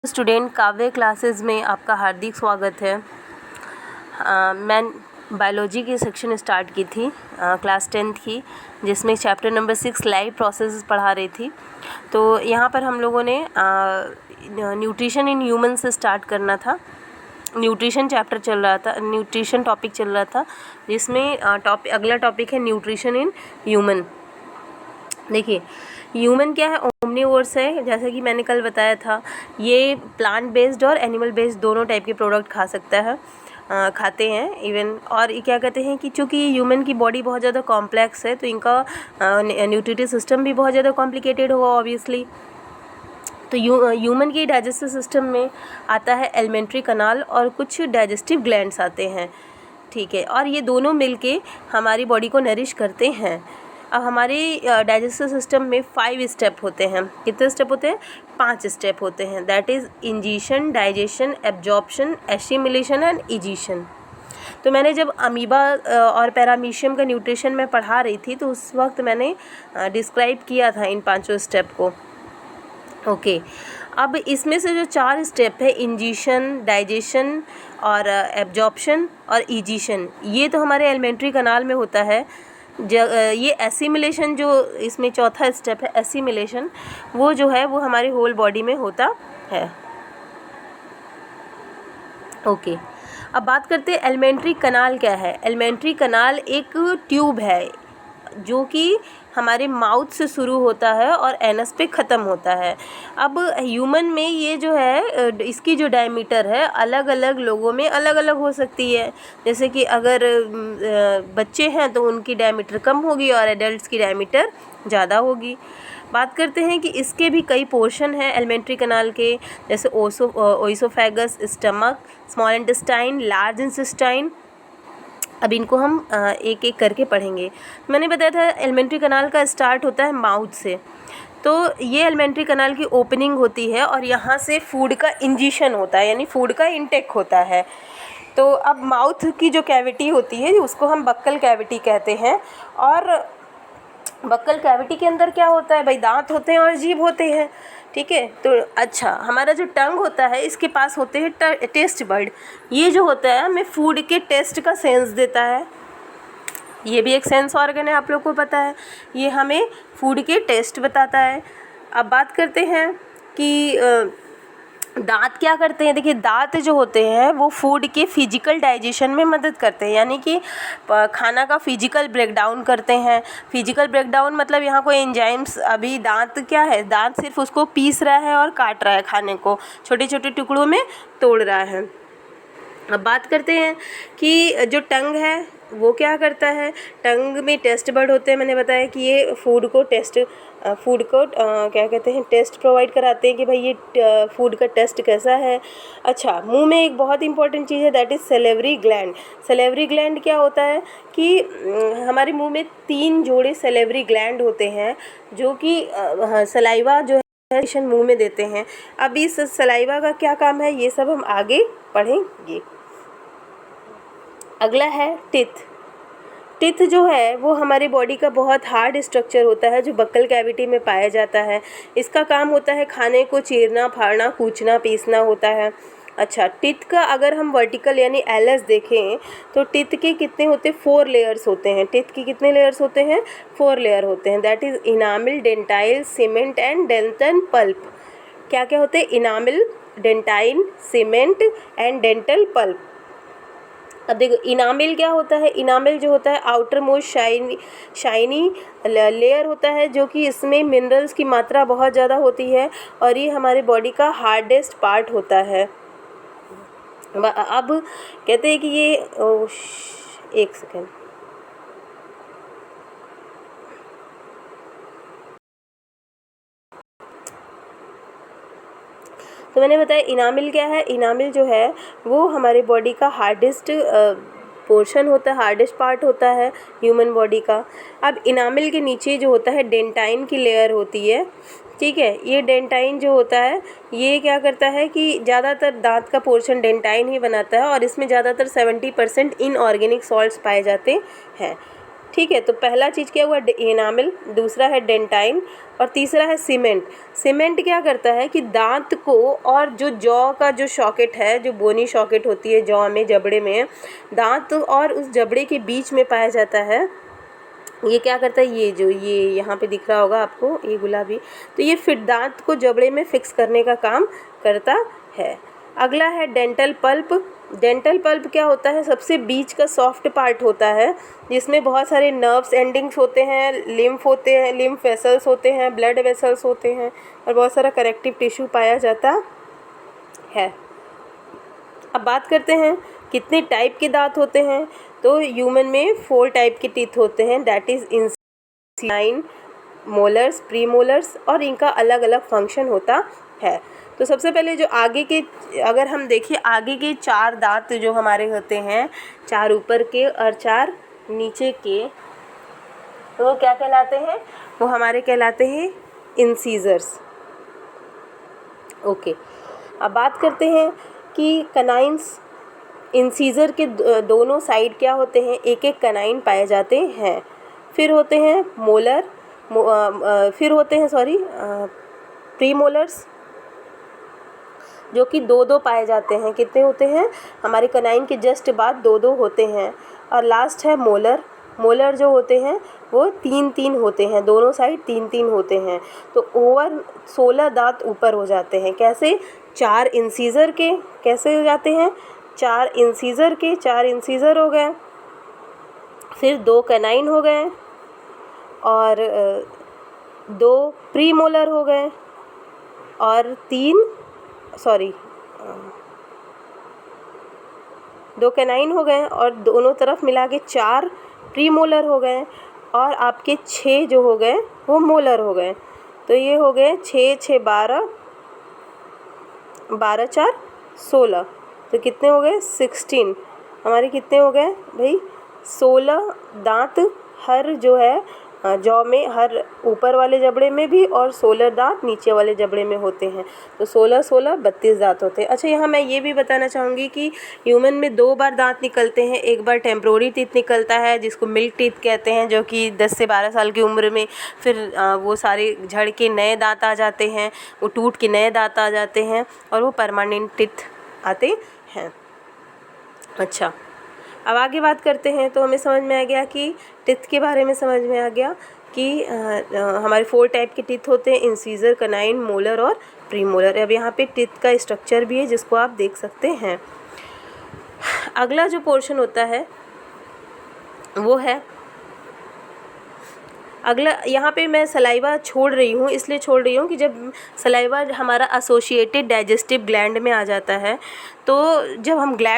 Student काव्य classes में आपका हार्दिक स्वागत है। मैं बायोलॉजी की सेक्शन स्टार्ट की थी क्लास 10th की, जिसमें चैप्टर नंबर 6 लाइव प्रोसेस पढ़ा रही थी। तो यहाँ पर हम लोगों ने न्यूट्रिशन इन ह्यूमन से स्टार्ट करना था। न्यूट्रिशन चैप्टर चल रहा था, न्यूट्रिशन टॉपिक चल रहा था, जिसमें अगला टॉपिक है न्यूट्रिशन इन ह्यूमन। देखिए, ह्यूमन क्या है? ओमनीवोर्स है, जैसा कि मैंने कल बताया था। ये प्लांट बेस्ड और एनिमल बेस्ड दोनों टाइप के प्रोडक्ट खा सकता है, खाते हैं इवन। और ये क्या कहते हैं कि चूँकि ह्यूमन की बॉडी बहुत ज़्यादा कॉम्प्लेक्स है, तो इनका न्यूट्रिटिव सिस्टम भी बहुत ज़्यादा कॉम्प्लिकेटेड होगा ऑब्वियसली। तो ह्यूमन की डाइजेस्टिव सिस्टम में आता है एलिमेंट्री कनाल और कुछ डाइजेस्टिव ग्लैंड्स आते हैं, ठीक है। और ये दोनों मिलके हमारी बॉडी को नरिश करते हैं। अब हमारे डाइजेस्टिव सिस्टम में 5 स्टेप होते हैं। कितने स्टेप होते हैं? 5 स्टेप होते हैं। That is ingestion, digestion, absorption, assimilation and egestion. तो मैंने जब अमीबा और पैरामीशियम का न्यूट्रिशन में पढ़ा रही थी, तो उस वक्त मैंने डिस्क्राइब किया था इन 5 स्टेप को। ओके, अब इसमें से जो 4 स्टेप है, इंजीशन, डाइजेशन और एब्जॉर्प्शन और इजीशन, ये तो हमारे एलिमेंट्री कनाल में होता है। ये एसिमिलेशन जो इसमें चौथा स्टेप है, एसिमिलेशन, वो जो है वो हमारी होल बॉडी में होता है। ओके, अब बात करते हैं एलिमेंट्री कनाल क्या है। एलिमेंट्री कनाल एक ट्यूब है जो कि हमारे माउथ से शुरू होता है और एनस पे ख़त्म होता है। अब ह्यूमन में ये जो है इसकी जो डायमीटर है अलग अलग लोगों में अलग अलग हो सकती है। जैसे कि अगर बच्चे हैं तो उनकी डायमीटर कम होगी और एडल्ट्स की डायमीटर ज़्यादा होगी। बात करते हैं कि इसके भी कई पोर्शन हैं एलिमेंट्री कनाल के, जैसे oesophagus, stomach, small intestine, large intestine. अब इनको हम एक एक करके पढ़ेंगे। मैंने बताया था एलिमेंट्री कनाल का स्टार्ट होता है माउथ से। तो ये एलिमेंट्री कनाल की ओपनिंग होती है और यहाँ से फूड का इंजेशन होता है, यानी फूड का इंटेक होता है। तो अब माउथ की जो कैविटी होती है उसको हम बक्कल कैविटी कहते हैं। और बक्कल कैविटी के अंदर क्या होता है भाई? दांत होते हैं और जीभ होते हैं, ठीक है। तो अच्छा, हमारा जो टंग होता है इसके पास होते हैं टेस्ट बर्ड। ये जो होता है हमें फूड के टेस्ट का सेंस देता है। ये भी एक सेंस ऑर्गन है, आप लोग को पता है। ये हमें फूड के टेस्ट बताता है। अब बात करते हैं कि दांत क्या करते हैं। देखिए, दांत जो होते हैं वो फूड के फिजिकल डाइजेशन में मदद करते हैं, यानी कि खाना का फिजिकल ब्रेकडाउन करते हैं। फिजिकल ब्रेकडाउन मतलब यहाँ कोई एंजाइम्स, अभी दांत क्या है? दांत सिर्फ उसको पीस रहा है और काट रहा है, खाने को छोटे छोटे टुकड़ों में तोड़ रहा है। अब बात करते हैं कि जो टंग है वो क्या करता है। टंग में टेस्ट बर्ड होते हैं। मैंने बताया कि ये फूड को क्या कहते हैं, टेस्ट प्रोवाइड कराते हैं कि भाई ये फूड का टेस्ट कैसा है। अच्छा, मुंह में एक बहुत इंपॉर्टेंट चीज़ है, that is salivary gland. Salivary gland क्या होता है कि हमारे मुंह में 3 जोड़े सलेवरी ग्लैंड होते हैं जो कि सलाइवा जो है मुंह में देते हैं। अब इस सलाइवा का क्या काम है, ये सब हम आगे पढ़ेंगे। अगला है टिथ। टिथ जो है वो हमारे बॉडी का बहुत हार्ड स्ट्रक्चर होता है जो बक्कल कैविटी में पाया जाता है। इसका काम होता है खाने को चीरना, फाड़ना, कूचना, पीसना होता है। अच्छा, टिथ का अगर हम वर्टिकल यानी एलएस देखें तो टिथ के कितने होते हैं? 4 लेयर्स होते हैं। टिथ के कितने लेयर्स होते हैं? 4 लेयर होते हैं। That is enamel, dentine, cement and dental pulp. क्या क्या होते हैं? Enamel, dentine, cement and dental pulp. अब देखो, इनामिल क्या होता है? इनामिल जो होता है आउटर मोस्ट शाइनी लेयर होता है, जो कि इसमें मिनरल्स की मात्रा बहुत ज़्यादा होती है और ये हमारे बॉडी का हार्डेस्ट पार्ट होता है। अब कहते हैं कि ये एक सेकेंड, तो मैंने बताया इनामिल क्या है। इनामिल जो है वो हमारे बॉडी का हार्डेस्ट पोर्शन होता है, हार्डेस्ट पार्ट होता है ह्यूमन बॉडी का। अब इनामिल के नीचे जो होता है डेंटाइन की लेयर होती है, ठीक है। ये डेंटाइन जो होता है ये क्या करता है कि ज़्यादातर दांत का पोर्शन डेंटाइन ही बनाता है और इसमें ज़्यादातर 70% इनऑर्गेनिक सॉल्ट्स पाए जाते हैं। ठीक है। तो पहला चीज़ क्या हुआ, एनामिल, दूसरा है डेंटाइन और तीसरा है सीमेंट। सीमेंट क्या करता है कि दांत को और जो जॉ का जो सॉकेट है, जो बोनी सॉकेट होती है जॉ में, जबड़े में, दांत और उस जबड़े के बीच में पाया जाता है। ये क्या करता है, ये जो ये यहाँ पे दिख रहा होगा आपको, ये गुलाबी, तो ये फिर दांत को जबड़े में फिक्स करने का काम करता है। अगला है डेंटल पल्प। डेंटल पल्प क्या होता है, सबसे बीच का सॉफ्ट पार्ट होता है जिसमें बहुत सारे नर्व्स एंडिंग्स होते हैं, लिम्फ होते हैं, लिम्फ वेसल्स होते हैं, ब्लड वेसल्स होते हैं और बहुत सारा कनेक्टिव टिश्यू पाया जाता है। अब बात करते हैं कितने टाइप के दांत होते हैं। तो ह्यूमन में 4 टाइप के टीथ होते हैं, दैट इज़ इंसाइन, मोलर्स, प्रीमोलर्स, और इनका अलग अलग फंक्शन होता है। तो सबसे पहले जो आगे के, अगर हम देखिए आगे के 4 दांत जो हमारे होते हैं, 4 ऊपर के और 4 नीचे के, तो वो क्या कहलाते हैं, वो हमारे कहलाते हैं इंसीजर्स। ओके, अब बात करते हैं कि कनाइन्स, इंसीजर के दोनों साइड क्या होते हैं, एक एक कनाइन पाए जाते हैं। फिर होते हैं मोलर, फिर होते हैं प्रीमोलर्स जो कि 2-2 पाए जाते हैं। कितने होते हैं, हमारे कनाइन के जस्ट बाद 2-2 होते हैं। और लास्ट है मोलर। मोलर जो होते हैं वो 3-3 होते हैं, दोनों साइड 3-3 होते हैं। तो ओवर 16 दांत ऊपर हो जाते हैं। कैसे, 4 इंसीजर के कैसे हो जाते हैं, 4 इंसीजर के, 4 इंसीजर हो गए, फिर 2 कैनाइन हो गए और 2 प्रीमोलर हो गए और 2 कैनाइन हो गए और दोनों तरफ मिला के 4 प्रीमोलर हो गए और आपके 6 जो हो गए वो मोलर हो गए। तो ये हो गए 6 12 12 4 16, तो कितने हो गए 16। हमारे कितने हो गए भाई, 16 दांत हर जो है जॉ में, हर ऊपर वाले जबड़े में भी, और 16 दांत नीचे वाले जबड़े में होते हैं। तो 16-16 32 दांत होते हैं। अच्छा, यहाँ मैं ये भी बताना चाहूँगी कि ह्यूमन में 2 बार दांत निकलते हैं। एक बार टेम्प्रोरी टीथ निकलता है जिसको मिल्क टीथ कहते हैं, जो कि 10 से 12 साल की उम्र में फिर वो सारे झड़ के नए दांत आ जाते हैं, वो टूट के नए दांत आ जाते हैं और वो परमानेंट टीथ आते हैं। अच्छा, अब आगे बात करते हैं। तो हमें समझ में आ गया कि टीथ के बारे में समझ में आ गया कि हमारे 4 टाइप के टीथ होते हैं, इंसीजर, कनाइन, मोलर और प्रीमोलर। अब यहाँ पे टीथ का स्ट्रक्चर भी है जिसको आप देख सकते हैं। अगला जो पोर्शन होता है वो है, अगला यहाँ पे मैं सलाइवा छोड़ रही हूँ, इसलिए छोड़ रही हूँ कि जब सलाइवा हमारा एसोसिएटेड डाइजेस्टिव ग्लैंड में आ जाता है, तो जब हम ग्लैंड